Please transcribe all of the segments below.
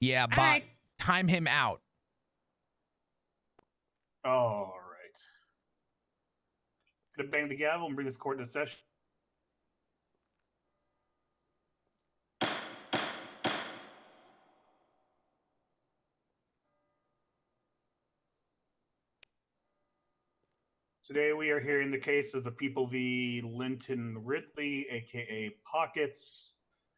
Yeah, All but right. time him out. All right. Gonna bang the gavel and bring this court into session. Today we are hearing the case of the People v. Linton Ridley, aka Pockets.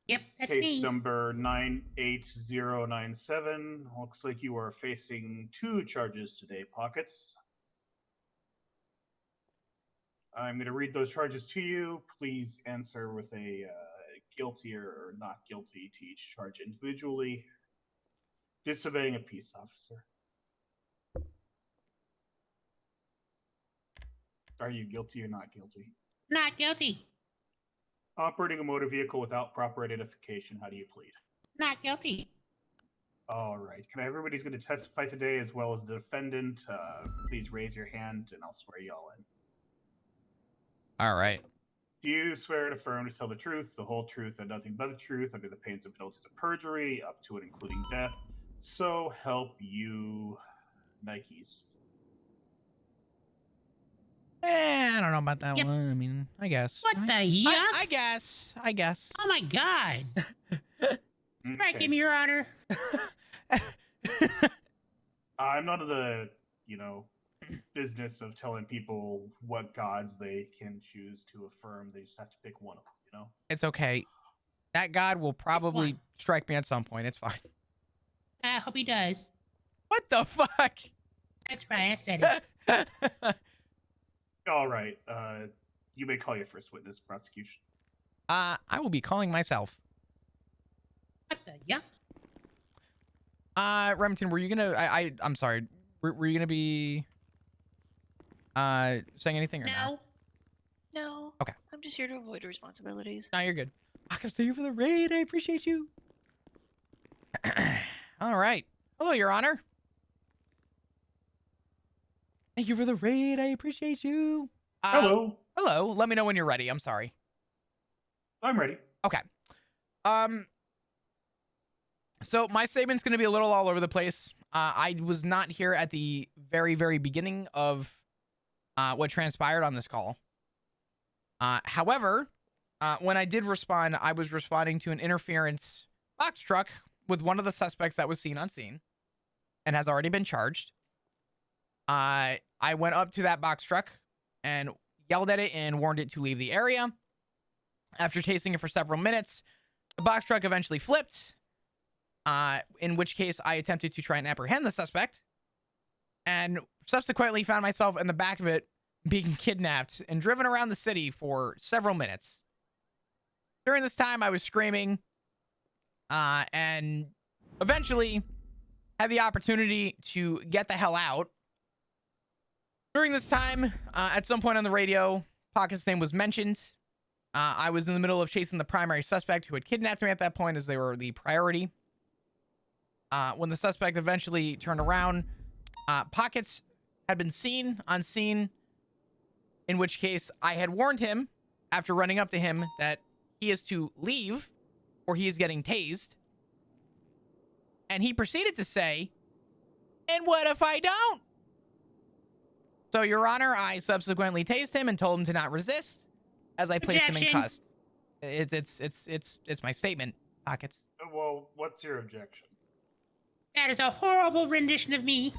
Yep, that's Case me. number 98097. Looks like you are facing 2 charges today, Pockets. I'm going to read those charges to you. Please answer with a guilty or not guilty to each charge individually. Disobeying a peace officer. Are you guilty or not guilty? Not guilty. Operating a motor vehicle without proper identification. How do you plead? Not guilty. All right. Can everybody's going to testify today as well as the defendant? Please raise your hand and I'll swear you all in. All right. Do you swear and affirm to tell the truth, the whole truth, and nothing but the truth under the pains and penalties of perjury, up to and including death? So help you, Nikes. I don't know about that Yep. one. I mean, I guess. What the yuck? I guess. I guess. Oh my god. Right, give me your honor. I'm not in the, business of telling people what gods they can choose to affirm. They just have to pick one of them, It's okay. That god will probably strike me at some point. It's fine. I hope he does. What the fuck? That's right, I said it. All right. You may call your first witness, prosecution. I will be calling myself. What the yuck? Remington, were you gonna? I'm sorry. Were you gonna be saying anything or not? No. Okay. I'm just here to avoid responsibilities. No, you're good. I can stay here for the raid. I appreciate you. All right. Hello, Your Honor. Thank you for the raid. I appreciate you. Hello. Hello. Let me know when you're ready. I'm sorry. I'm ready. Okay. So my statement's going to be a little all over the place. I was not here at the very, very beginning of what transpired on this call. However, when I did respond, I was responding to an interference box truck with one of the suspects that was seen on scene and has already been charged. I went up to that box truck and yelled at it and warned it to leave the area. After chasing it for several minutes, the box truck eventually flipped, in which case I attempted to try and apprehend the suspect and subsequently found myself in the back of it being kidnapped and driven around the city for several minutes. During this time, I was screaming and eventually had the opportunity to get the hell out. During this time, at some point on the radio, Pocket's name was mentioned. I was in the middle of chasing the primary suspect who had kidnapped me at that point, as they were the priority. When the suspect eventually turned around, Pockets had been seen on scene, in which case I had warned him after running up to him that he is to leave or he is getting tased. And he proceeded to say, "And what if I don't?" So, Your Honor, I subsequently tased him and told him to not resist as I placed him in custody. It's my statement, Pockets. Well, what's your objection? That is a horrible rendition of me.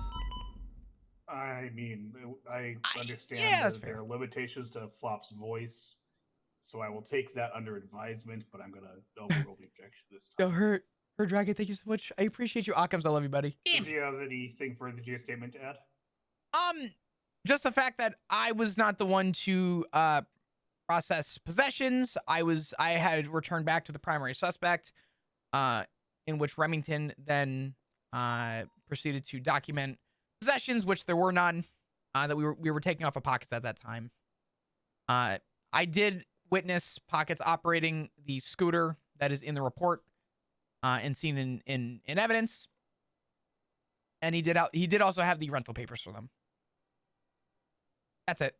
I mean, I understand that's that there are limitations to Flop's voice, so I will take that under advisement, but I'm going to overrule the objection this time. Don't hurt. Her Dragon, thank you so much. I appreciate you. Occams, I love you, buddy. Do you have anything further to your statement to add? Just the fact that I was not the one to process possessions. I had returned back to the primary suspect, in which Remington then proceeded to document possessions, which there were none, that we were taking off of Pockets at that time. I did witness Pockets operating the scooter that is in the report and seen in evidence, and he did also have the rental papers for them. That's it.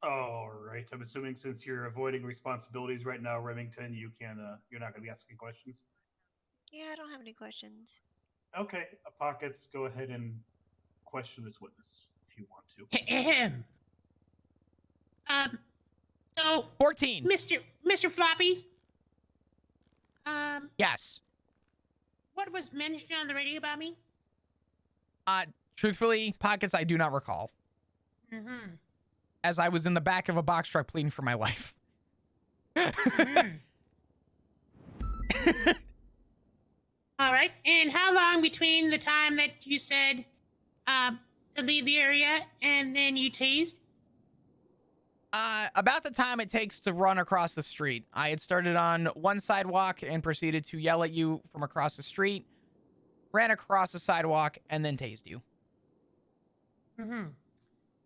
All right. I'm assuming since you're avoiding responsibilities right now, Remington, you can. You're not going to be asking questions. Yeah, I don't have any questions. Okay. Pockets, go ahead and question this witness if you want to. Ahem. So 14. Mr. Floppy, Yes. what was mentioned on the radio about me? Truthfully, Pockets, I do not recall, Mm-hmm. as I was in the back of a box truck pleading for my life. Mm. All right. And how long between the time that you said to leave the area and then you tased? About the time it takes to run across the street. I had started on one sidewalk and proceeded to yell at you from across the street, ran across the sidewalk, and then tased you. Mm-hmm.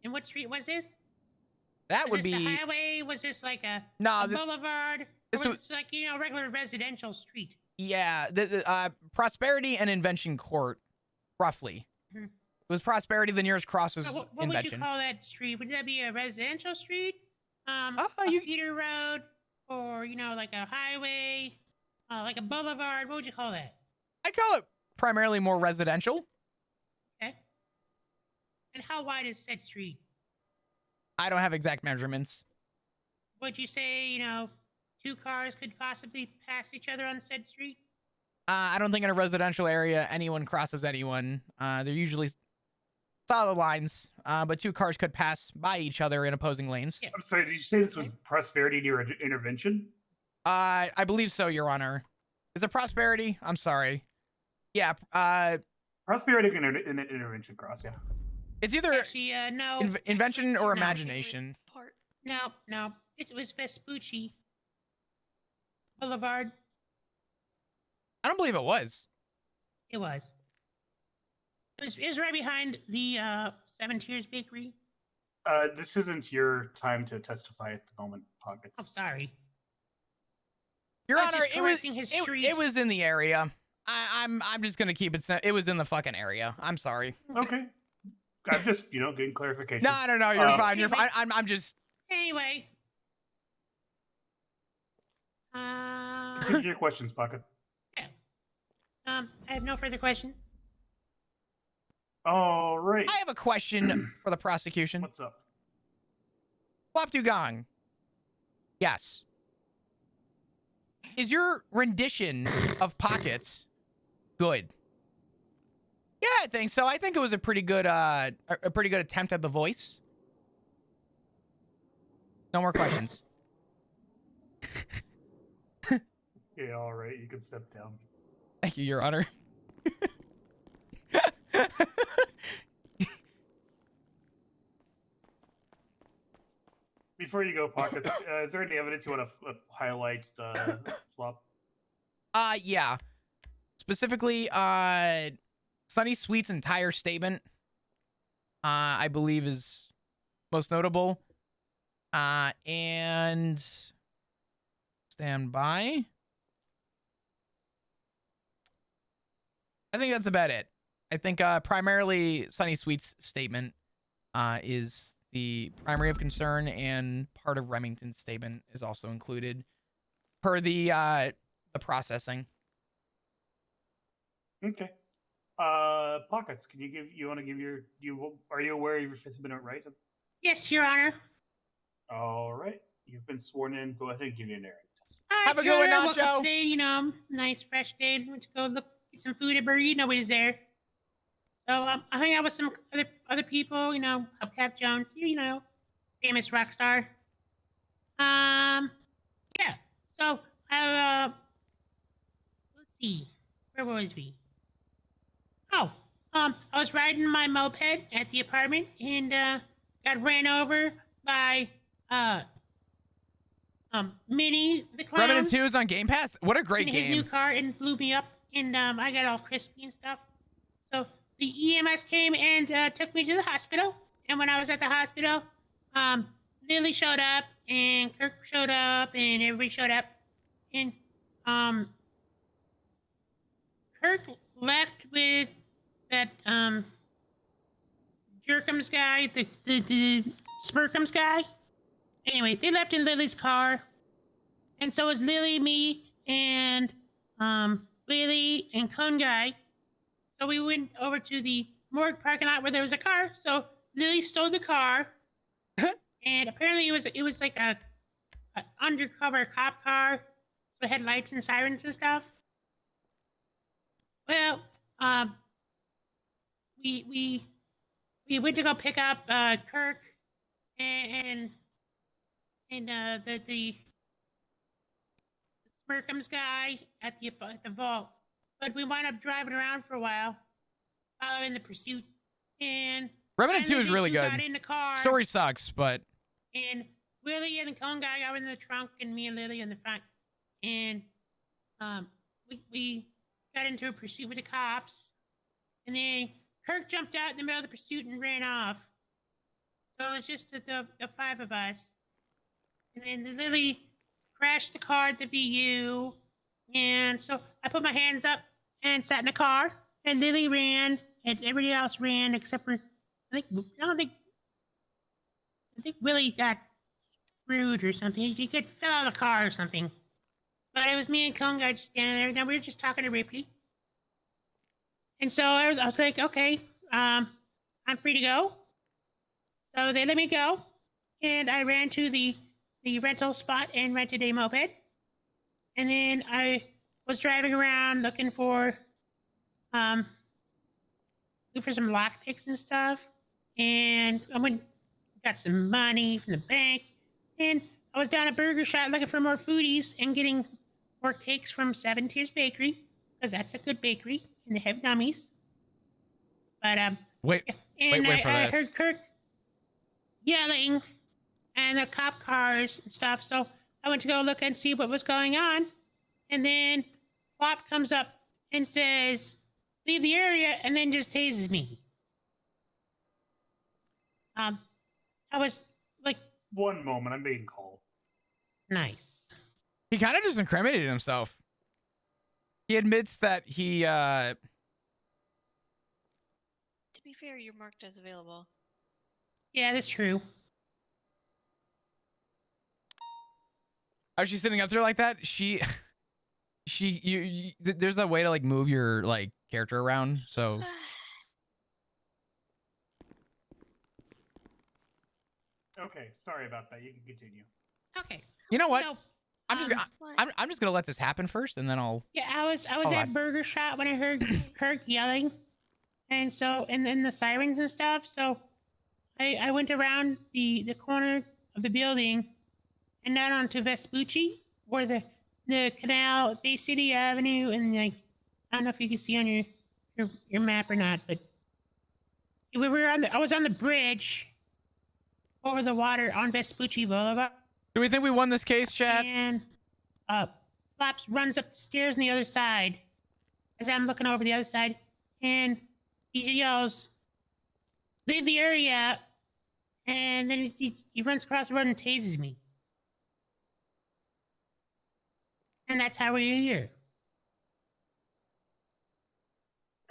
And what street was this? That Was would this be the highway? Was this like a no. boulevard? this Or was was- this like, regular residential street? Yeah, the Prosperity and Invention Court, roughly. Mhm. It was Prosperity. The nearest cross was So what would Invention. you call that street? Would that be a residential street? A you- feeder road? Or, like a highway? Like a boulevard? What would you call that? I'd call it primarily more residential. Okay. And how wide is said street? I don't have exact measurements. Would you say, two cars could possibly pass each other on said street? I don't think in a residential area anyone crosses anyone. They're usually solid lines, but two cars could pass by each other in opposing lanes. Yeah. I'm sorry. Did you say this was Prosperity near Intervention? I believe so, Your Honor. Is it Prosperity? I'm sorry. Yeah. Prosperity and Intervention cross. Yeah. It's either Actually, no. Invention or No. Imagination. Part. No. It was Vespucci Boulevard. I don't believe it was. It was. It was right behind the Seven Tears Bakery. This isn't your time to testify at the moment, Pockets. I'm sorry. Your I'm Honor, just it was correcting his street. it was in the area. I'm just gonna keep it. It was in the fucking area. I'm sorry. Okay. I'm just, getting clarification. No. You're fine. You're anyway. fine. I'm just. Anyway. Continue your questions, Pocket. I have no further question. All right. I have a question for the prosecution. What's up? Flop Dugong. Yes. Is your rendition of Pockets good? Yeah, I think so. I think it was a pretty good attempt at the voice. No more questions. Yeah, all right. You can step down. Thank you, Your Honor. Before you go, Pockets, is there any evidence you want to highlight, Flop? Yeah. Specifically, Sunny Sweet's entire statement, I believe is most notable. And stand by. I think that's about it. I think primarily Sunny Sweet's statement is the primary of concern, and part of Remington's statement is also included per the processing. Okay. Pockets, can you want to give are you aware of your Fifth Amendment right? Yes, Your Honor. All right. You've been sworn in. Go ahead and give your narrative test. Have a Your good one, Honor, woke up Nacho. today, nice fresh day. Went to go get some food at Burger. Nobody's there. So I hung out with some other people, Hubcap Jones, famous rock star. Yeah. So let's see, where was we? Oh, I was riding my moped at the apartment and got ran over by Minnie the clown. Remnant 2 is on Game Pass. What a great in his new game. car and blew me up, and I got all crispy and stuff. So the EMS came and took me to the hospital. And when I was at the hospital, Lily showed up, and Kirk showed up, and everybody showed up. And Kirk left with that Jerkums guy, the Smirkums guy. Anyway, they left in Lily's car, and so was Lily, me, and Lily and Cone Guy. So we went over to the morgue parking lot where there was a car. So Lily stole the car, and apparently it was like a undercover cop car, so it had lights and sirens and stuff. Well, we went to go pick up Kirk and the Smirkums guy at the vault, but we wound up driving around for a while, following the pursuit. And Remnant 2 is really good. Got in the car, Story sucks, but and Willie and the cone guy got in the trunk, and me and Lily in the front. And we got into a pursuit with the cops, and then Kirk jumped out in the middle of the pursuit and ran off. So it was just the five of us. And then Lily crashed the car at the VU, and so I put my hands up and sat in the car, and Lily ran, and everybody else ran except for I think Willie got screwed or something. He fell out of the car or something. But it was me and Cone Guy just standing there. Now we were just talking to Ripley, and so I was like, okay, I'm free to go. So they let me go, and I ran to the rental spot and rented a moped. And then I was driving around looking for some lockpicks and stuff. And I got some money from the bank. And I was down at Burger Shot looking for more foodies and getting more cakes from Seven Tears Bakery, because that's a good bakery and they have gummies. But wait for I this. heard Kirk yelling and the cop cars and stuff. So I went to go look and see what was going on. And then Flop comes up and says, leave the area, and then just tases me. I was like, One moment, I'm being called. nice. He kind of just incriminated himself. He admits that he To be fair, you're marked as available. Yeah, that's true. How's she sitting up there like that? There's a way to like move your like character around. So Okay, sorry about that. You can continue. Okay. you know what? So, I'm just What? I'm just gonna let this happen first, and then I'll. yeah, I was All at right. Burger Shot when I heard Kirk yelling, and then the sirens and stuff. So I went around the corner of the building and down onto Vespucci, where the canal, Bay City Avenue, and like I don't know if you can see on your map or not, but we were I was on the bridge over the water on Vespucci Boulevard. Do we think we won this case, Chad? And Flops runs up the stairs on the other side as I'm looking over the other side, and he yells, leave the area, and then he runs across the road and tases me. And that's how we're here.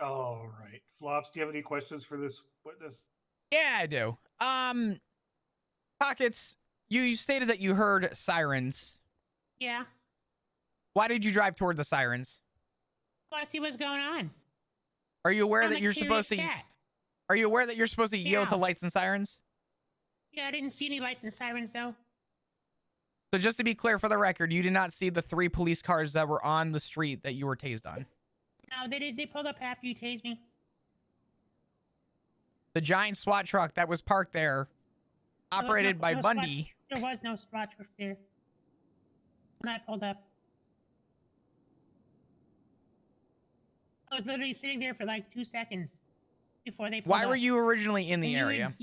All right. Flops, do you have any questions for this witness? Yeah, I do. Pockets, you stated that you heard sirens. Yeah. Why did you drive toward the sirens? I want to see what's going on. Are you aware I'm that a you're curious supposed to? cat. Are you aware that you're supposed to yield to Yeah. lights and sirens? Yeah, I didn't see any lights and sirens though. So just to be clear for the record, you did not see the 3 police cars that were on the street that you were tased on. No, they did. They pulled up after you tased me. The giant SWAT truck that was parked there, There was operated no- by no SWAT- Bundy. There was no SWAT truck there when I pulled up. I was literally sitting there for like 2 seconds before they pulled Why up. were you originally in And the area?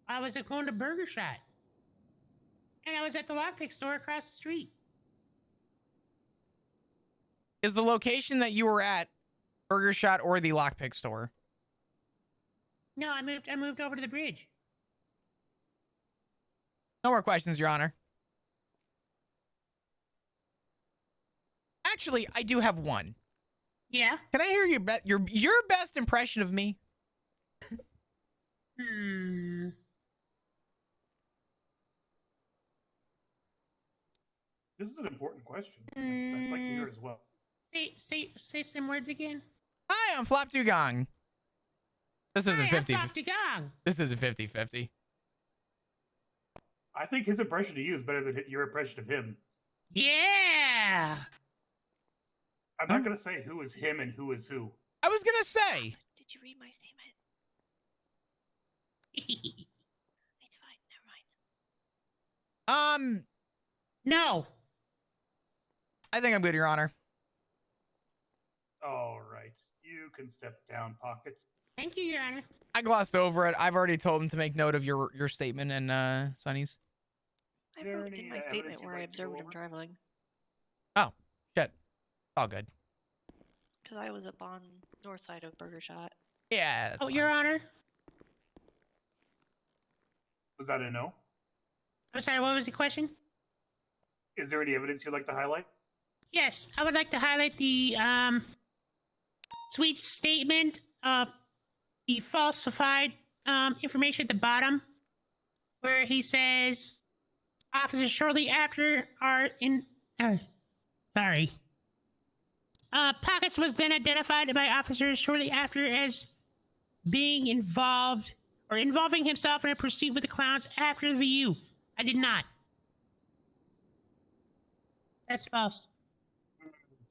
I was going to Burger Shot. And I was at the lockpick store across the street. Is the location that you were at Burger Shot or the lockpick store? No, I moved over to the bridge. No more questions, Your Honor. Actually, I do have one. Yeah. Can I hear your best impression of me? This is an important question. I'd like to hear it as well. Say some words again. Hi, I'm Flop Dugong. This isn't Hi, I'm 50. Flop Dugong. This isn't 50-50. I think his impression of you is better than your impression of him. Yeah. I'm not going to say who is him and who is who. I was gonna say. Did you read my statement? It's fine. Never mind. No. I think I'm good, Your Honor. All right. You can step down, Pockets. Thank you, Your Honor. I glossed over it. I've already told him to make note of your statement and Sonny's. I there wrote any in my evidence statement you'd where I like to go observed him over? traveling. Oh, shit. All good. Because I was up on north side of Burger Shot. Yeah. that's Oh, fine. Your Honor. Was that a no? I'm sorry, what was the question? Is there any evidence you'd like to highlight? Yes, I would like to highlight the sweet statement of the falsified information at the bottom, where he says, "Officers shortly after are in." Sorry. Pockets was then identified by officers shortly after as being involved or involving himself in a pursuit with the clowns after the VU. I did not. That's false.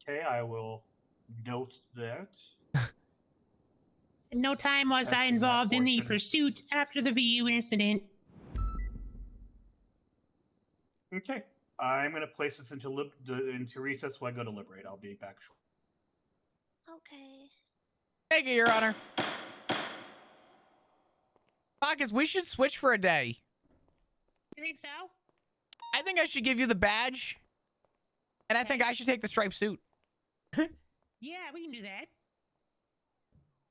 Okay, I will note that. At no time was I Testing that involved in the portion. pursuit after the VU incident. Okay, I'm going to place this into recess while I go to Liberate. I'll be back shortly. Okay. Thank you, Your Honor. Pockets, we should switch for a day. You think so? I think I should give you the badge. And I think I should take the striped suit. Yeah, we can do that.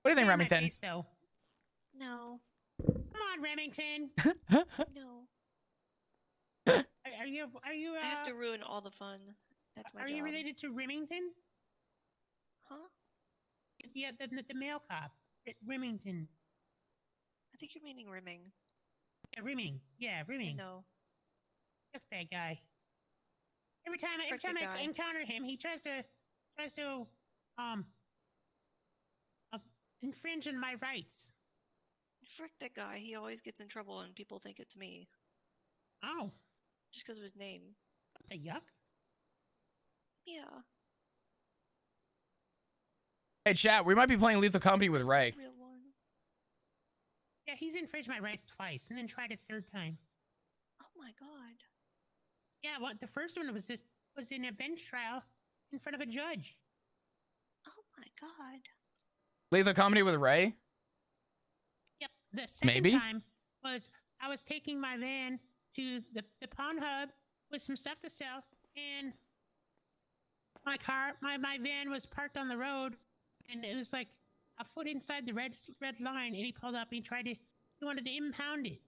What do you think, Stay in my Remington? face, though. No. Come on, Remington. No. Are you? I have to ruin all the fun. That's my Are job. you related to Remington? Huh? Yeah, the male cop, Remington. I think you're meaning rimming. Yeah, Rimming. Yeah, Rimming. No. Fuck that guy. Every time Frick the I guy. encounter him, he tries to infringe on my rights. Frick that guy. He always gets in trouble and people think it's me. Oh, Just because of his name. what the yuck? Yeah. Hey, chat, we might be playing Lethal Company with Ray. Real one. Yeah, he's infringed my rights twice, and then tried a third time. Oh my god. Yeah, well, the first one was in a bench trial in front of a judge. Oh my god. Lethal Company with Ray? Yep. The second Maybe. time was I was taking my van to the pawn hub with some stuff to sell, and my van was parked on the road, and it was like a foot inside the red line, and he pulled up and he wanted to impound it.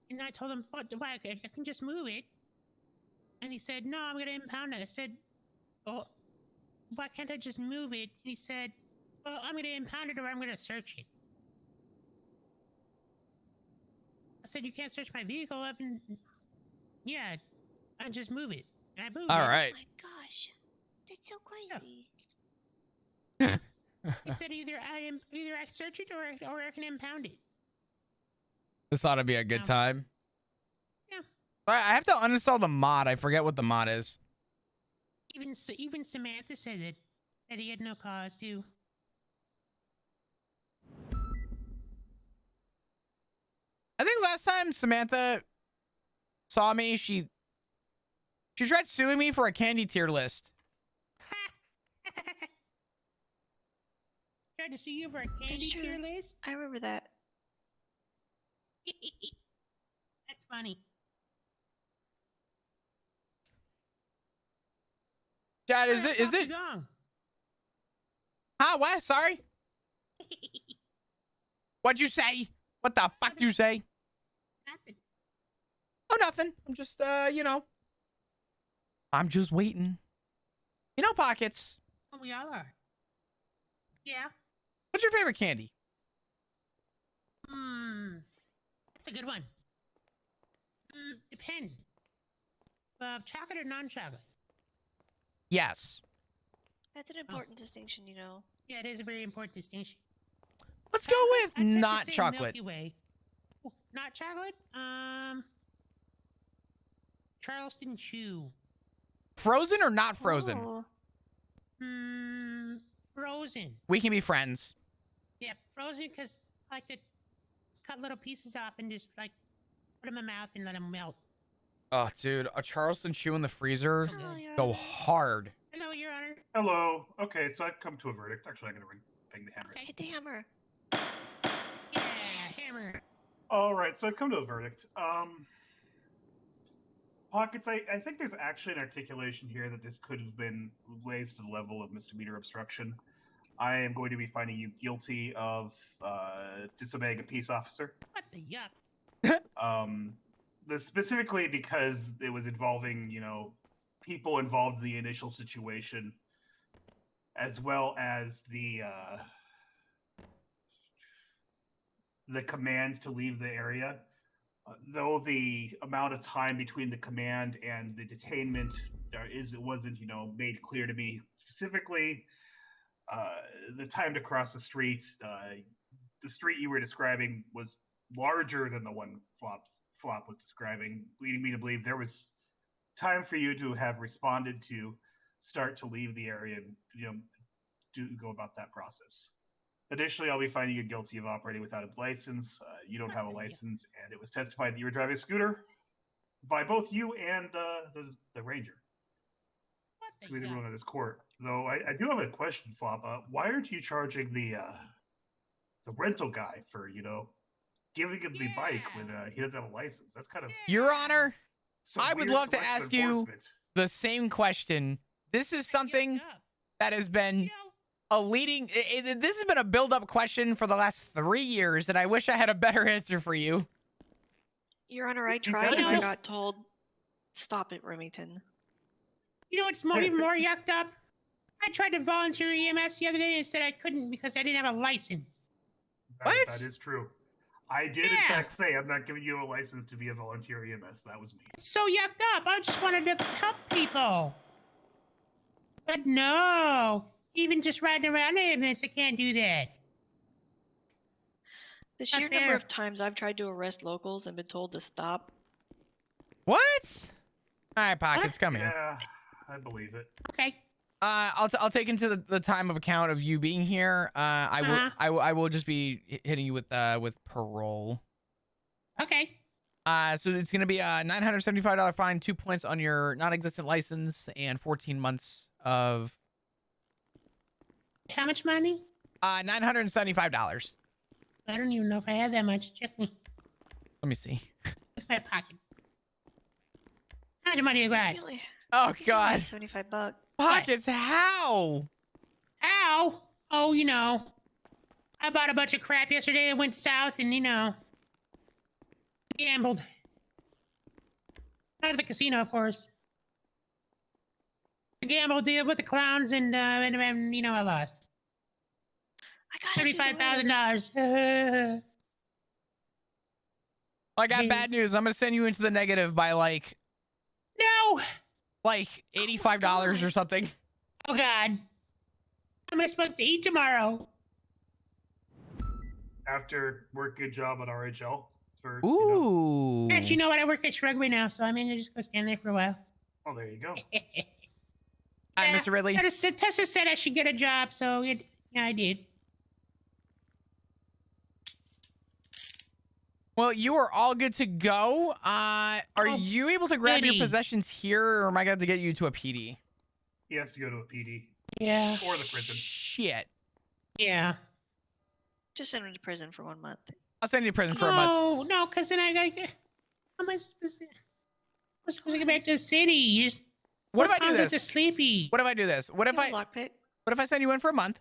And I told him, "What? Why? I can just move it." And he said, "No, I'm going to impound it." I said, "Well, why can't I just move it?" And he said, "Well, I'm going to impound it or I'm going to search it." I said, "You can't search my vehicle up and yeah, I just move it." And I moved All it. right. Oh my gosh. That's so crazy. He said either I search it or I can impound it. This ought to be a good No. time. Yeah. All right, I have to uninstall the mod. I forget what the mod is. Even Samantha said that he had no cause to. I think last time Samantha saw me, she tried suing me for a candy tier list. Tried to sue you for a candy true. tier list? I remember that. That's funny. Chad, is Sorry, it? I popped Huh? What? Sorry? What'd you say? What the fuck did you say? Nothing. Oh, nothing. I'm just, I'm just waiting. You know, Pockets, Oh, we all are. Yeah. what's your favorite candy? That's a good one. Depend. Chocolate or non-chocolate? Yes. That's an important distinction, you know. Yeah, it is a very important distinction. Let's go with I'd say not to say chocolate. Milky Way. Ooh, not chocolate? Charleston Chew. Frozen or not frozen? Oh. Frozen. We can be friends. Yeah, frozen because I like to cut little pieces off and just like put them in my mouth and let them melt. Oh, dude, a Charleston chew in the freezer. So Oh, good. Your Go Honor. hard. Hello, Your Honor. Hello. Okay, so I've come to a verdict. Actually, I'm going to bang the hammer. Okay. Hit the hammer. Yeah, hammer. All right, so I've come to a verdict. Pockets, I think there's actually an articulation here that this could have been raised to the level of misdemeanor obstruction. I am going to be finding you guilty of disobeying a peace officer. What the yuck? Specifically because it was involving, people involved in the initial situation, as well as the command to leave the area. Though the amount of time between the command and the detainment wasn't made clear to me specifically. The time to cross the street, the street you were describing was larger than the one Flop was describing, leading me to believe there was time for you to have responded to start to leave the area and go about that process. Additionally, I'll be finding you guilty of operating without a license. You don't have a license, and it was testified that you were driving a scooter by both you and the ranger. What So the we didn't yuck? run this court. Though I do have a question, Flop. Why aren't you charging the rental guy for giving him the bike when he doesn't have a license? That's kind of Your Honor, some I would weird love to selective ask you enforcement. the same question. This is something Yuck, yuck. that has been a leading. This has been a build-up question for the last 3 years, and I wish I had a better answer for you. Your Honor, I You tried and I guys- got told, stop it, Remington. You know what's even more yucked up? I tried to volunteer EMS the other day and said I couldn't because I didn't have a license. What? That is true. I did, in Yeah. fact, say I'm not giving you a license to be a volunteer EMS. That was me. It's so yucked up. I just wanted to help people. But no. Even just riding around ambulance, I can't do that. The Not sheer number fair. of times I've tried to arrest locals and been told to stop. What? All right, Pockets, come here. Yeah, I believe it. Okay. I'll take into the time of account of you being here. I will just be hitting you with parole. Okay. So it's gonna be a $975 fine, 2 points on your non-existent license, and 14 months of How much money? $975. I don't even know if I have that much. Check me. Let me see. Look at my pockets. How much money you got? Really? Oh God, $75. Pockets, how? Ow! Oh, I bought a bunch of crap yesterday. I went south and, gambled. Not at the casino, of course. I gambled deal with the clowns and I lost. I gotta do the letter. $35,000. I got Hey. bad news. I'm gonna send you into the negative by like No! $85 or something. Oh, God. How am I supposed to eat tomorrow? After work, good job at RHL. For Ooh. Actually, you know what? I work at Shrugway now, so I'm going to just go stand there for a while. Oh, there you go. Hi, Mr. Ridley. Tessa said I should get a job, so yeah, I did. Well, you are all good to go. Are Oh, you able to grab your goody. possessions here, or am I going to have to get you to a PD? He has to go to a PD Yeah. or the prison. Shit. Yeah. Just send him to prison for 1 month. I'll send you to prison for a month. No, because then I got to get... How am I supposed to... I'm supposed to get back to the city. You just... What if I do Sometimes I'm this? just sleepy. What if I do this? What if Give him I a lockpick. send you in for a month,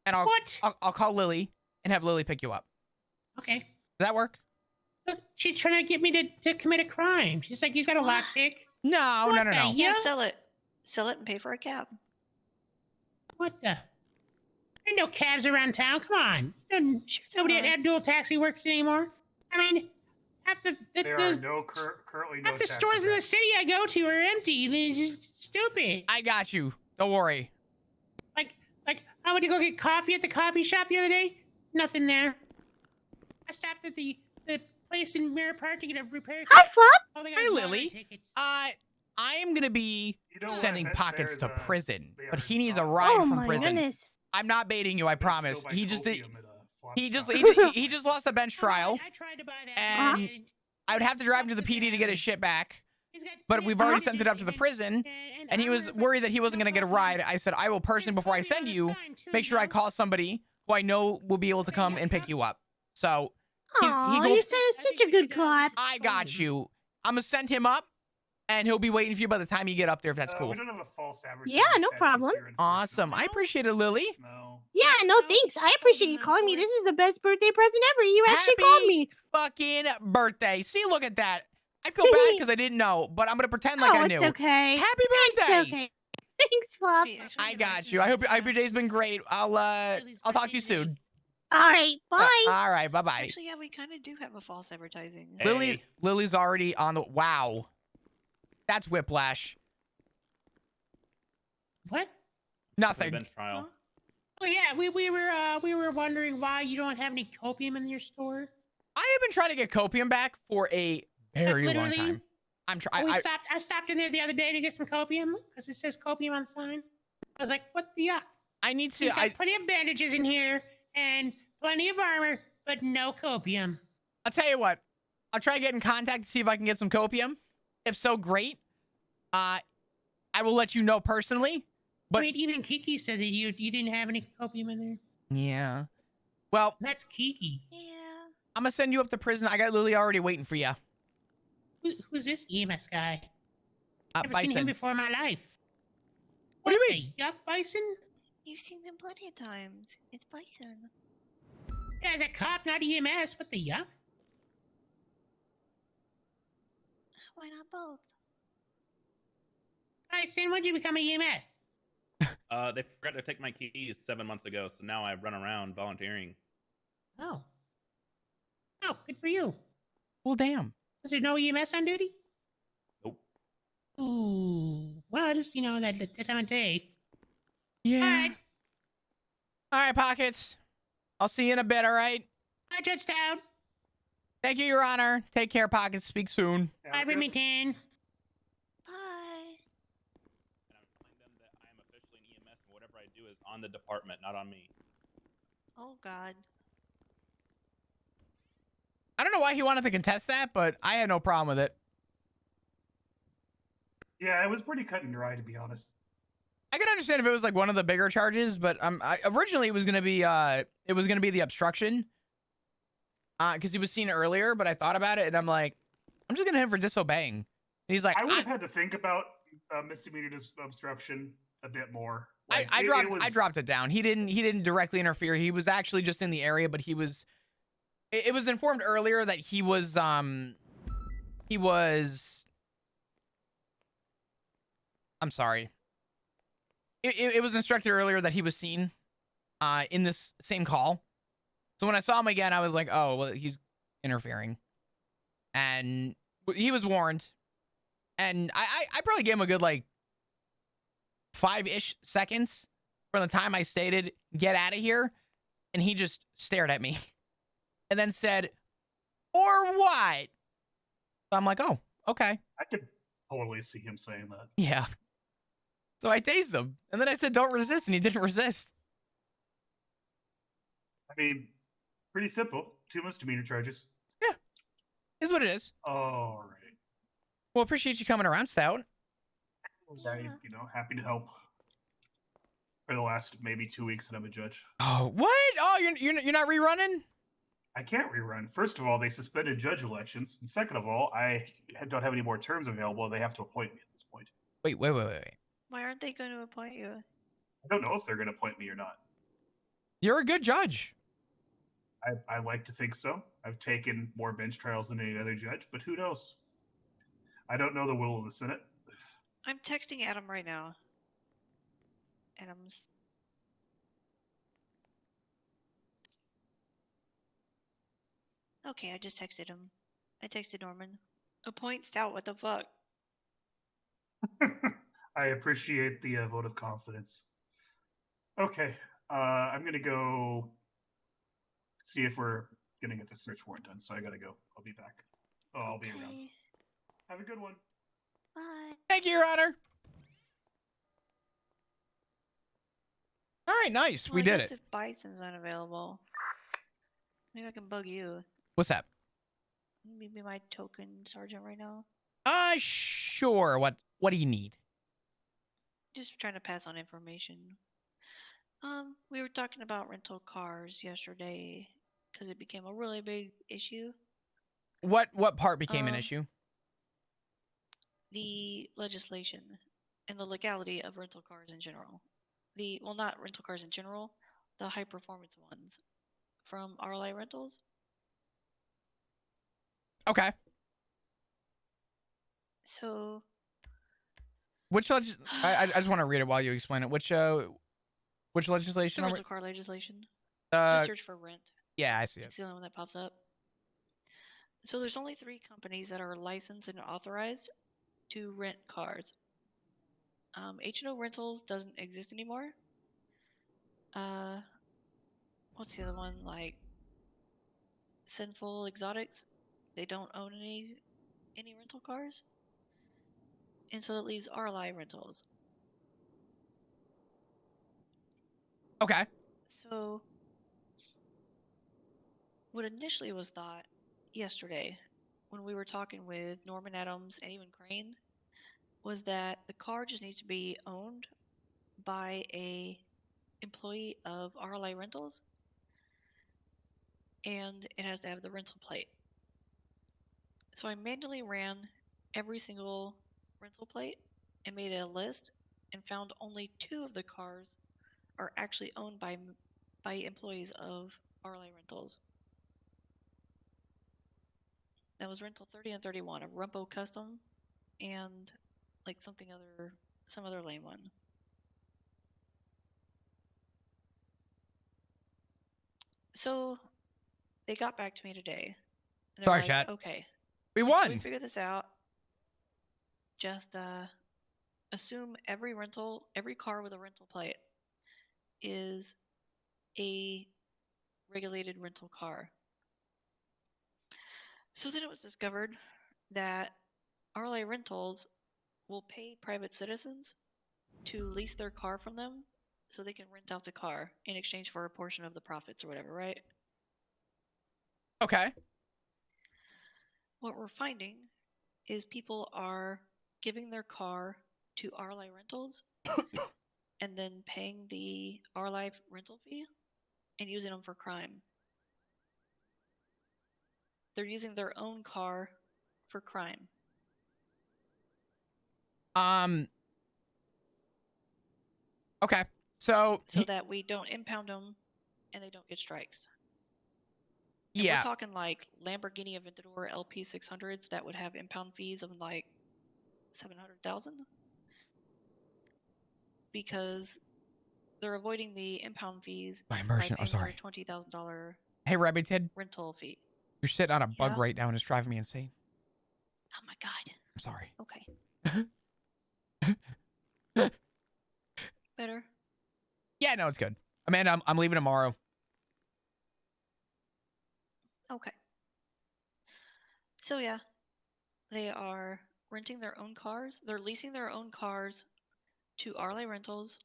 and What? I'll call Lily and have Lily pick you up. Okay. Does that work? Look, she's trying to get me to commit a crime. She's like, you got a What? lockpick? No, What no, no, the no. hell? Yeah, Yeah. sell it. Sell it and pay for a cab. What the? Ain't no cabs around town. Come on. Sure there Nobody are. at Abdul Taxi works anymore. I mean, There are currently no half the taxi stores in the cabs. city I go to are empty. They're just stupid. I got you. Don't worry. Like I went to go get coffee at the coffee shop the other day. Nothing there. I stopped at the place in Mirror Park to get a repair. Hi, Flop. Oh, they got Hey, lottery Lily. tickets. I am gonna be You know what? sending That- Pockets there's to a- prison, they but are he needs a strong. ride Oh from my prison. goodness. I'm not baiting you. I They promise. go buy He just copium at a flop he just shop. he just lost a bench trial, I tried to buy that. and I would have to drive him to the PD to get his shit back. But we've already sent it up to the prison, and he was worried that he wasn't gonna get a ride. I said, I will personally, before I send you, make sure I call somebody who I know will be able to come and pick you up. So Aw, go- you're such a good cop. I got you. I'm gonna send him up, and he'll be waiting for you by the time you get up there, if that's cool. We don't have a false advertising. Yeah, no statute problem. here, Awesome. I unfortunately. appreciate it, Lily. No. Yeah, no thanks. I appreciate you calling me. This is the best birthday present ever. You actually Happy called me. Fucking birthday. See, look at that. I feel bad because I didn't know, but I'm gonna pretend like Oh, I knew. it's okay. Happy It's birthday. okay. Thanks, Flop. Wait, actually, I got you. I hope your day's been great. I'll talk to you soon. All right, bye. All right, bye bye. Actually, yeah, we kind of do have a false advertising. Lily, Lily's already on the. Wow, that's whiplash. What? Nothing. Bench trial. Huh? Oh yeah, we were wondering why you don't have any copium in your store. I have been trying to get copium back for a very long literally? time. I'm trying. I stopped in there the other day to get some copium because it says copium on the sign. I was like, what the yuck? I need He's to. got plenty of bandages in here and plenty of armor, but no copium. I'll tell you what. I'll try to get in contact to see if I can get some copium. If so, great. I will let you know personally. But I mean, even Kiki said that you didn't have any copium in there. yeah. Well, That's Kiki. Yeah. I'm gonna send you up to prison. I got Lily already waiting for you. Who's this EMS guy? Never seen him Bison. before in my life. What do you the yuck, Bison? You've seen him plenty of times. It's Bison. Yeah, as a cop, not EMS. What the yuck? Why not both? Bison, when'd you become a EMS? They forgot to take my keys 7 months ago, so now I run around volunteering. Oh. Oh, good for you. Well, damn. Is there no EMS on duty? Nope. Ooh. Well, just, that time of day. Yeah. All right. All right, Pockets. I'll see you in a bit, all right? Bye, Judge Stout. Thank you, Your Honor. Take care, Pockets. Speak soon. Yeah, Bye, good. Remington. Bye. And I'm telling them that I am officially an EMS, and whatever I do is on the department, not on me. Oh God. I don't know why he wanted to contest that, but I had no problem with it. Yeah, it was pretty cut and dry, to be honest. I could understand if it was like one of the bigger charges, but originally it was gonna be the obstruction, because he was seen earlier. But I thought about it and I'm like, I'm just gonna hit him for disobeying. And he's like, I would have had to think about misdemeanor obstruction a bit more. I Like, I dropped it down. He didn't directly interfere. He was actually just in the area, but it was informed earlier that he was I'm sorry. It was instructed earlier that he was seen in this same call. So when I saw him again, I was like, oh, well, he's interfering. And he was warned. And I probably gave him a good, like, 5-ish seconds from the time I stated, get out of here. And he just stared at me. And then said, or what? So I'm like, oh, okay. I could totally see him saying that. Yeah. So I tased him. And then I said, don't resist. And he didn't resist. I mean, pretty simple. 2 misdemeanor charges. Is what it is. All right. Well, appreciate you coming around, Stout. I, Yeah. happy to help. For the last maybe 2 weeks that I'm a judge. Oh, what? Oh, you're not rerunning? I can't rerun. First of all, they suspended judge elections. And second of all, I don't have any more terms available. They have to appoint me at this point. Wait. Why aren't they going to appoint you? I don't know if they're going to appoint me or not. You're a good judge. I like to think so. I've taken more bench trials than any other judge, but who knows? I don't know the will of the Senate. I'm texting Adam right now. Adam's. Okay, I just texted him. I texted Norman. A point stout. What the fuck? I appreciate the vote of confidence. Okay, I'm gonna go see if we're gonna get the search warrant done. So I gotta go. I'll be back. Oh, I'll be around. Okay. Have a good one. Bye. Thank you, Your Honor. All right, nice. Well, We I did guess it. if Bison's unavailable, maybe I can bug you. What's that? Maybe my token sergeant right now. Sure. What do you need? Just trying to pass on information. We were talking about rental cars yesterday because it became a really big issue. What part became an issue? The legislation and the legality of rental cars in general. Well, not rental cars in general, the high performance ones from RLI Rentals. Okay. So, Which I just want to read it while you explain it. Which legislation? the Are we, rental car legislation. Just search for rent. yeah, I see it. It's the only one that pops up. So there's only 3 companies that are licensed and authorized to rent cars. H&O Rentals doesn't exist anymore. What's the other one? Like Sinful Exotics. They don't own any rental cars. And so that leaves RLI Rentals. Okay. So what initially was thought yesterday when we were talking with Norman Adams and even Crane was that the car just needs to be owned by a employee of RLI Rentals, and it has to have the rental plate. So I manually ran every single rental plate and made a list and found only 2 of the cars are actually owned by employees of RLI Rentals. That was rental 30 and 31, a Rumpo Custom and like some other lame one. So they got back to me today. And Sorry, like, chat. Okay. We until won. we figure this out, just assume every car with a rental plate is a regulated rental car. So then it was discovered that RLA Rentals will pay private citizens to lease their car from them so they can rent out the car in exchange for a portion of the profits or whatever, right? Okay. What we're finding is people are giving their car to RLI Rentals and then paying the RLI rental fee and using them for crime. They're using their own car for crime. Okay. So that we don't impound them and they don't get strikes. And yeah. we're talking like Lamborghini Aventador LP 600s that would have impound fees of like $700,000 because they're avoiding the impound fees My by immersion. paying I'm sorry. their $20,000 Hey, Rabbit Ted. rental fee. You're sitting on a bug Yeah? right now and it's driving me insane. Oh my god. I'm sorry. Okay. Better. Yeah, no, it's good. Amanda, I'm leaving tomorrow. Okay. So yeah, they are renting their own cars. They're leasing their own cars to RLA Rentals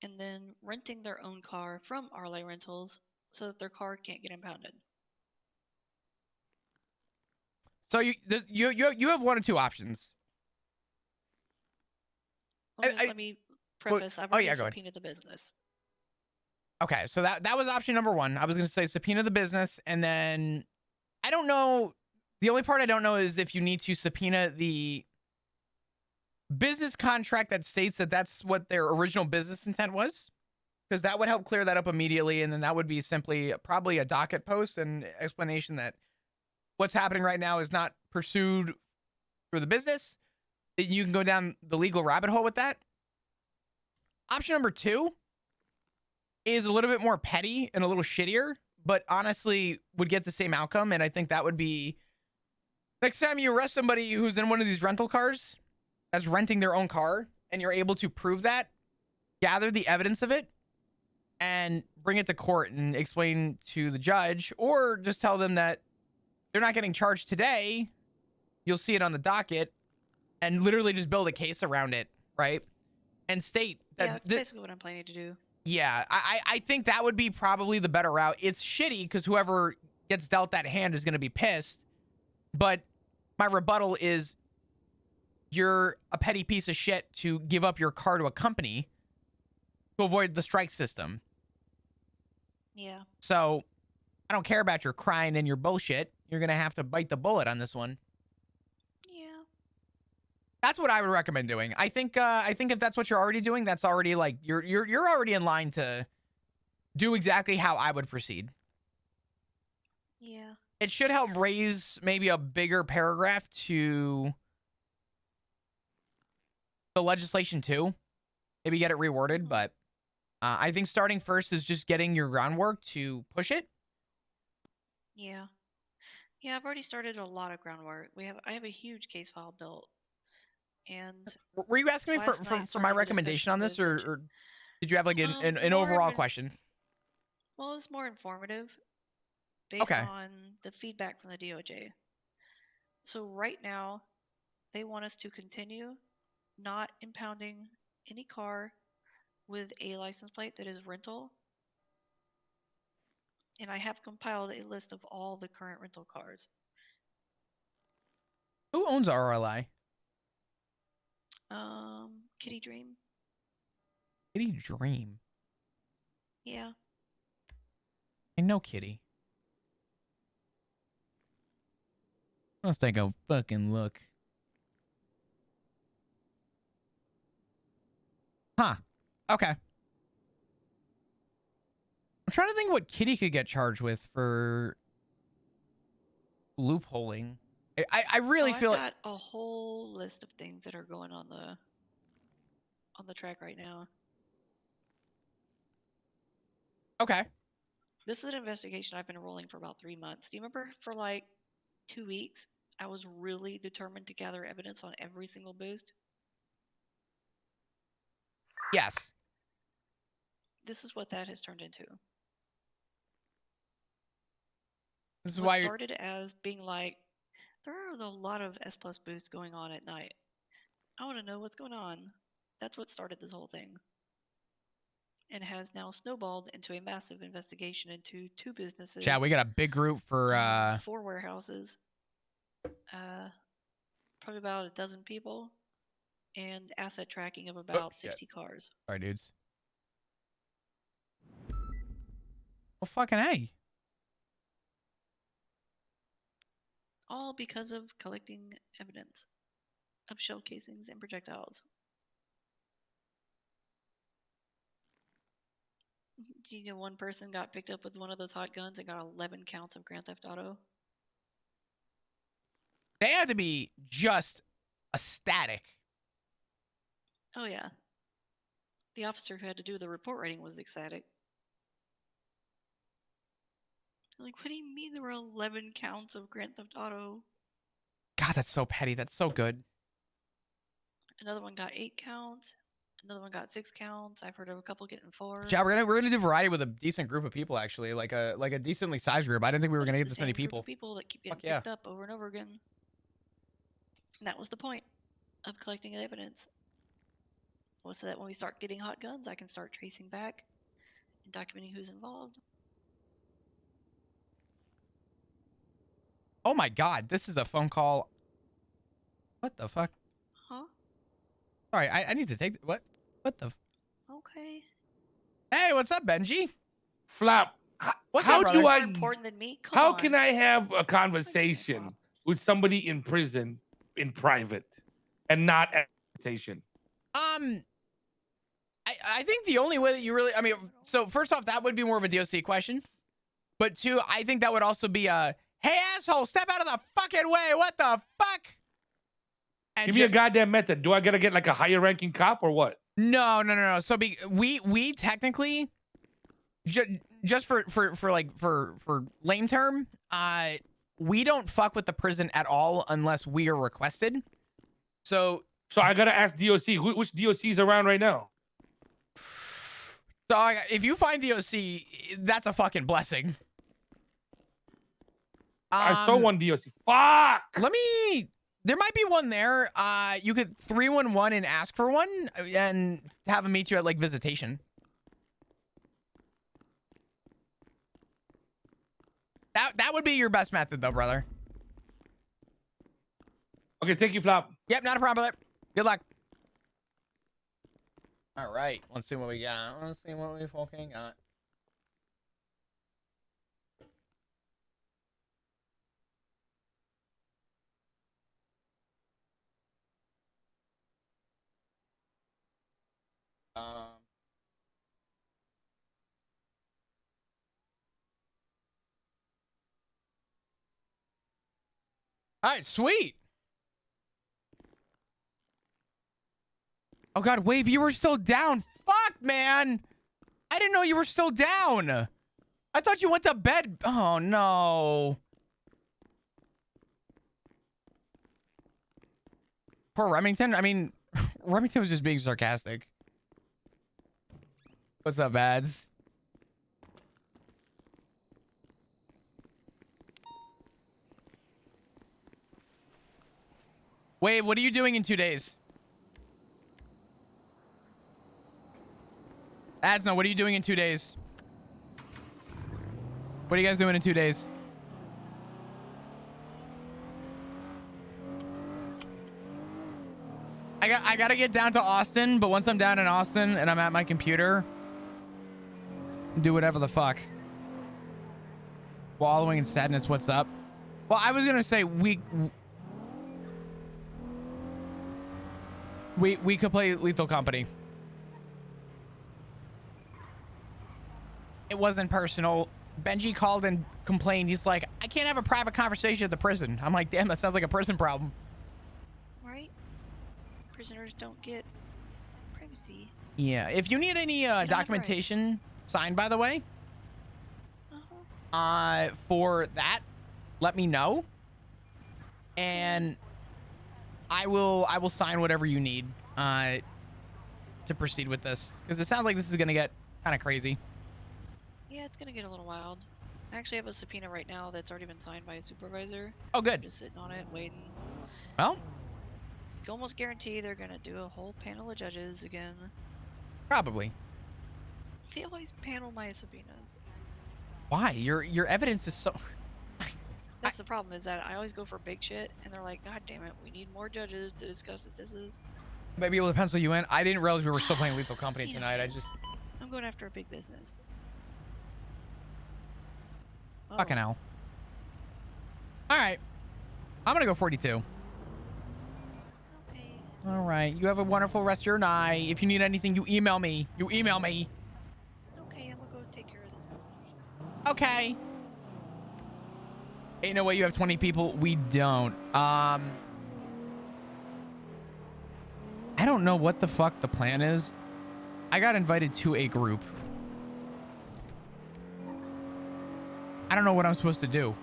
and then renting their own car from RLA Rentals so that their car can't get impounded. So you have one or two options. Let me preface. I've already go ahead. subpoenaed the business. Okay, so that was option number one. I was going to say subpoena the business, and then I don't know. The only part I don't know is if you need to subpoena the business contract that states that that's what their original business intent was, because that would help clear that up immediately, and then that would be simply probably a docket post and explanation that what's happening right now is not pursued for the business. You can go down the legal rabbit hole with that. Option number two is a little bit more petty and a little shittier, but honestly would get the same outcome. And I think that would be Next time you arrest somebody who's in one of these rental cars that's renting their own car, and you're able to prove that, gather the evidence of it, and bring it to court and explain to the judge, or just tell them that they're not getting charged today. You'll see it on the docket, and literally just build a case around it, right? And state that Yeah, that's basically what I'm planning to do. yeah, I think that would be probably the better route. It's shitty because whoever gets dealt that hand is going to be pissed. But my rebuttal is you're a petty piece of shit to give up your car to a company to avoid the strike system. Yeah. So I don't care about your crying and your bullshit. You're going to have to bite the bullet on this one. Yeah. That's what I would recommend doing. I think if that's what you're already doing, that's already like you're already in line to do exactly how I would proceed. Yeah. It should help raise maybe a bigger paragraph to the legislation too. Maybe get it reworded, but I think starting first is just getting your groundwork to push it. Yeah. Yeah, I've already started a lot of groundwork. I have a huge case file built. And Were you asking me last for night my started the recommendation on this, discussion with or did you have like an more of overall an- question? well, it was more informative based Okay. on the feedback from the DOJ. So right now, they want us to continue not impounding any car with a license plate that is rental. And I have compiled a list of all the current rental cars. Who owns RLI? Kitty Dream. Kitty Dream. Yeah. I know Kitty. Let's take a fucking look. Huh. Okay. I'm trying to think what Kitty could get charged with for loopholing. I really feel I've got a whole list of things that are going on the track right now. okay. This is an investigation I've been rolling for about 3 months. Do you remember for like 2 weeks, I was really determined to gather evidence on every single boost? Yes. This is what that has turned into. This is What why you're... started as being like, there are a lot of S plus boosts going on at night. I want to know what's going on. That's what started this whole thing. And has now snowballed into a massive investigation into 2 businesses. Chad, we got a big group for 4 warehouses. Probably about a dozen people. And asset tracking of about 60 cars. Sorry, dudes. Well, fucking A. All because of collecting evidence of shell casings and projectiles. Do you know one person got picked up with one of those hot guns and got 11 counts of Grand Theft Auto? They had to be just ecstatic. Oh, yeah. The officer who had to do the report writing was ecstatic. Like, what do you mean there were 11 counts of Grand Theft Auto? God, that's so petty. That's so good. Another one got 8 counts. Another one got 6 counts. I've heard of a couple getting 4. Yeah, we're gonna do variety with a decent group of people, actually, like a decently sized group. I didn't think we were gonna get this many people. People that keep getting Fuck yeah. picked up over and over again. And that was the point of collecting evidence. Was so that when we start getting hot guns, I can start tracing back and documenting who's involved. Oh my God, this is a phone call. What the fuck? Huh? Sorry, I need to take what? What the? Okay. Hey, what's up, Benji? Flap. What's how up, do brother? I? More important than me? Come How on. can I have a conversation with somebody in prison in private and not at station? I think the only way that you really, I mean, so first off, that would be more of a DOC question, but 2, I think that would also be a, hey asshole, step out of the fucking way. What the fuck? And Give me a goddamn method. Do I gotta get like a higher ranking cop or what? No. So we technically just for lame term, we don't fuck with the prison at all unless we are requested. So I gotta ask DOC. Which DOC is around right now? dog, if you find DOC, that's a fucking blessing. I saw one DOC. Fuck. There might be one there. You could 311 and ask for one and have them meet you at like visitation. That would be your best method though, brother. Okay, thank you, Flop. Yep, not a problem, brother. Good luck. All right, let's see what we got. Let's see what we fucking got. All right, sweet. Oh God, Wave, you were still down. Fuck, man. I didn't know you were still down. I thought you went to bed. Oh no. Poor Remington. I mean, Remington was just being sarcastic. What's up, Ads? Wave, what are you doing in 2 days? Ads, no, what are you doing in 2 days? What are you guys doing in 2 days? I gotta get down to Austin, but once I'm down in Austin and I'm at my computer, do whatever the fuck. Wallowing in sadness, what's up? Well, I was gonna say we could play Lethal Company. It wasn't personal. Benji called and complained. He's like, I can't have a private conversation at the prison. I'm like, damn, that sounds like a prison problem. Right? Prisoners don't get privacy. Yeah, if you need any documentation signed, by the way, for that, let me know, and I will sign whatever you need to proceed with this, because it sounds like this is gonna get kind of crazy. Yeah, it's gonna get a little wild. I actually have a subpoena right now that's already been signed by a supervisor. Oh, good. I'm just sitting on it, waiting. Well, You can almost guarantee they're gonna do a whole panel of judges again. probably. They always panel my subpoenas. Why? Your evidence is so. That's the problem, is that I always go for big shit, and they're like, God damn it, we need more judges to discuss it. This is... Might be able to pencil you in. I didn't realize we were still playing Lethal Company You know, tonight. I it's- just I'm going after a big business. fucking hell. All right, I'm gonna go 42. Okay. All right, you have a wonderful rest of your night. If you need anything, you email me. Okay, I'm gonna go take care of this bullshit. Okay. Ain't no way you have 20 people. We don't. I don't know what the fuck the plan is. I got invited to a group. I don't know what I'm supposed to do.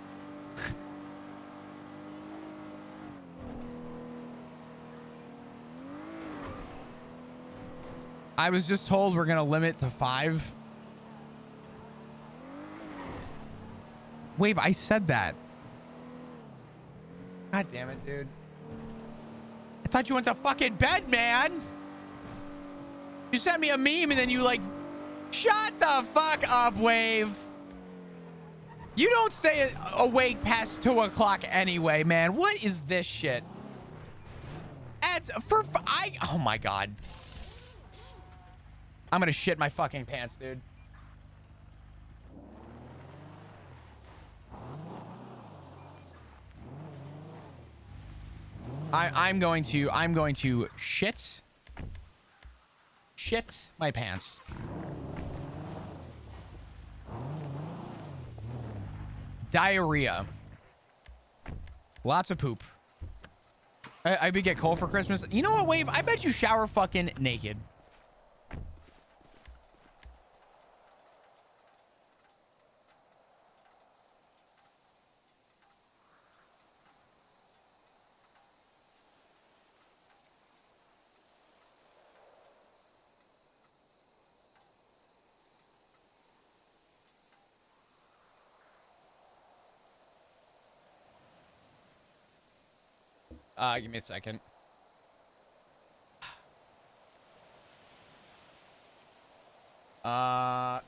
I was just told we're gonna limit to 5. Wave, I said that. God damn it, dude. I thought you went to fucking bed, man. You sent me a meme and then you like, shut the fuck up, Wave. You don't stay awake past 2 o'clock anyway, man. What is this shit? Oh my God. I'm gonna shit my fucking pants, dude. I'm going to shit my pants. Diarrhea. Lots of poop. I be get cold for Christmas. You know what, Wave? I bet you shower fucking naked. Give me a second. I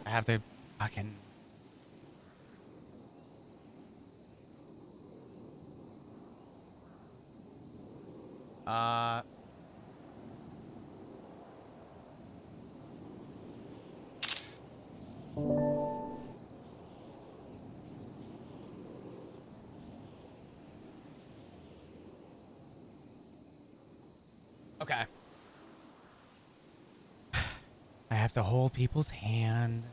have to fucking. Okay. I have to hold people's hand.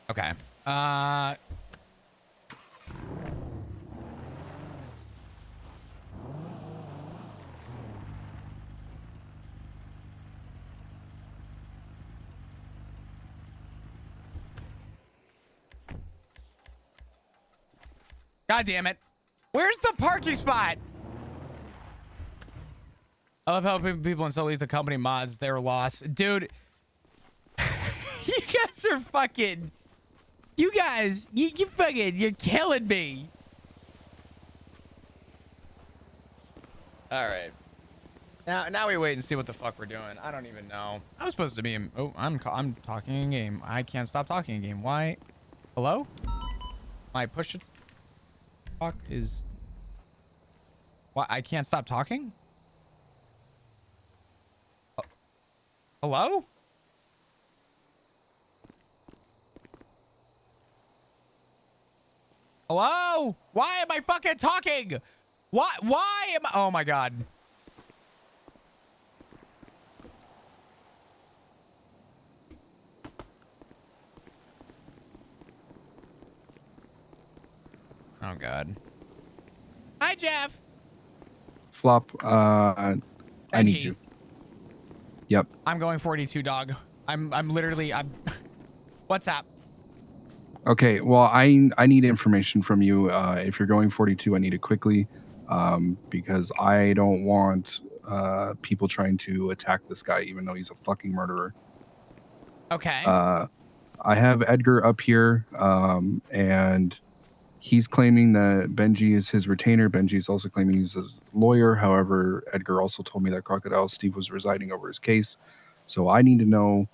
Okay. God damn it. Where's the parking spot? I love helping people and so leave the company mods their loss. Dude, you guys are fucking... You guys, you fucking, you're killing me. All right. Now we wait and see what the fuck we're doing. I don't even know. I was supposed to be in... Oh, I'm talking in game. I can't stop talking in game. Why? Hello? My push it... Fuck is... What? I can't stop talking? Hello? Hello? Why am I fucking talking? Why am I... Oh my god. Oh god. Hi, Jeff. Flop, I need Benji. you. Yep. I'm going 42, dog. I'm literally... What's up? Okay, well, I need information from you. If you're going 42, I need it quickly, because I don't want people trying to attack this guy, even though he's a fucking murderer. Okay. I have Edgar up here, and he's claiming that Benji is his retainer. Benji's also claiming he's his lawyer. However, Edgar also told me that Crocodile Steve was residing over his case. So I need to know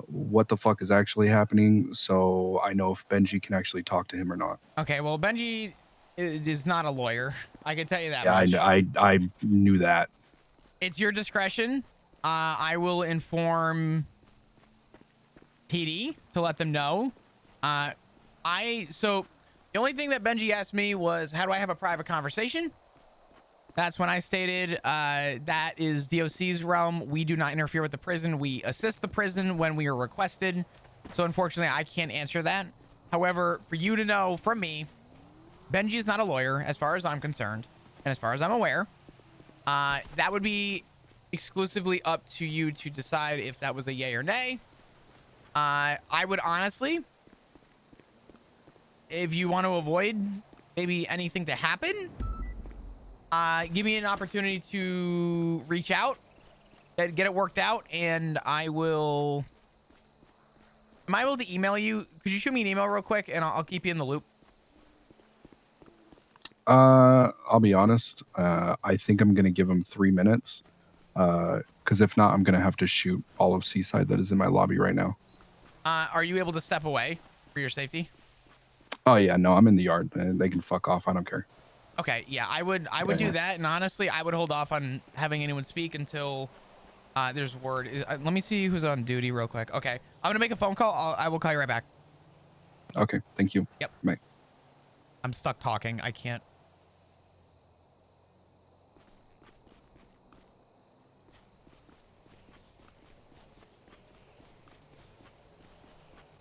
what the fuck is actually happening, so I know if Benji can actually talk to him or not. Okay, well, Benji is not a lawyer. I can tell you that Yeah, much. I knew that. It's your discretion. I will inform PD to let them know. So the only thing that Benji asked me was, how do I have a private conversation? That's when I stated that is DOC's realm. We do not interfere with the prison. We assist the prison when we are requested. So unfortunately, I can't answer that. However, for you to know from me, Benji is not a lawyer as far as I'm concerned. And as far as I'm aware, that would be exclusively up to you to decide if that was a yay or nay. I would honestly, if you want to avoid maybe anything to happen, give me an opportunity to reach out, get it worked out, and I will... Am I able to email you? Could you shoot me an email real quick, and I'll keep you in the loop? I'll be honest. I think I'm going to give him 3 minutes, because if not, I'm going to have to shoot all of Seaside that is in my lobby right now. Are you able to step away for your safety? Oh, yeah, no, I'm in the yard. They can fuck off. I don't care. Okay, yeah, I would do that, and honestly, I would hold off on having anyone speak until there's word. Let me see who's on duty real quick. Okay, I'm gonna make a phone call. I will call you right back. Okay, thank you. Yep. Bye. I'm stuck talking. I can't.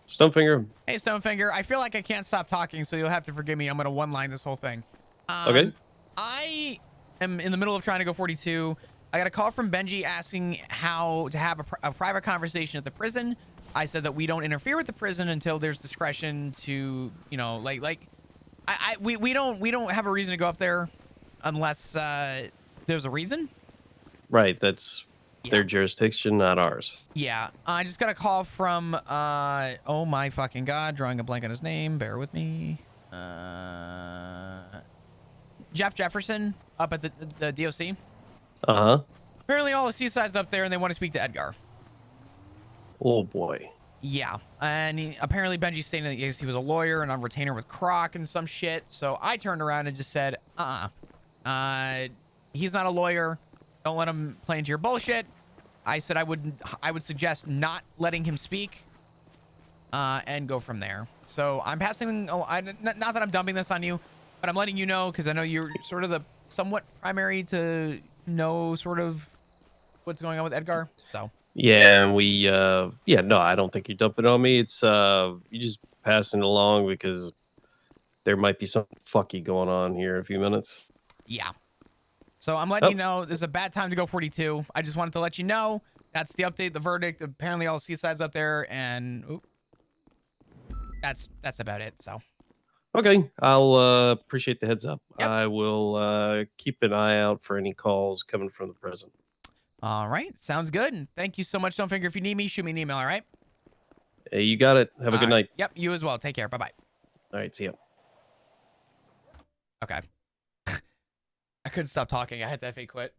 Stonefinger. Hey, Stonefinger, I feel like I can't stop talking, so you'll have to forgive me. I'm gonna one-line this whole thing. Okay. I am in the middle of trying to go 42. I got a call from Benji asking how to have a private conversation at the prison. I said that we don't interfere with the prison until there's discretion to, you know, we don't have a reason to go up there unless there's a reason. Right, that's their jurisdiction, not ours. Yeah, I just got a call from oh my fucking god, drawing a blank on his name. Bear with me. Jeff Jefferson up at the DOC. Apparently, all the seaside's up there, and they want to speak to Edgar. Oh boy. Yeah, and apparently Benji's saying that he was a lawyer and on retainer with Croc and some shit. So I turned around and just said, he's not a lawyer. Don't let him play into your bullshit. I said I would suggest not letting him speak, and go from there. So I'm passing. Not that I'm dumping this on you, but I'm letting you know because I know you're sort of the somewhat primary to know sort of what's going on with Edgar. So. Yeah, and we no, I don't think you're dumping it on me. It's you just passing it along because there might be something fucky going on here in a few minutes. Yeah. So I'm letting you know this is a bad time to go 42. I just wanted to let you know that's the update, the verdict. Apparently all the seaside's up there, and that's about it. So. Okay, I'll appreciate the heads up. Yep. I will keep an eye out for any calls coming from the prison. All right, sounds good. And thank you so much, Stonefinger. If you need me, shoot me an email. All right. Hey, you got it. Have a good night. Yep, you as well. Take care. Bye bye. All right, see ya. Okay. I couldn't stop talking. I had to FA quit.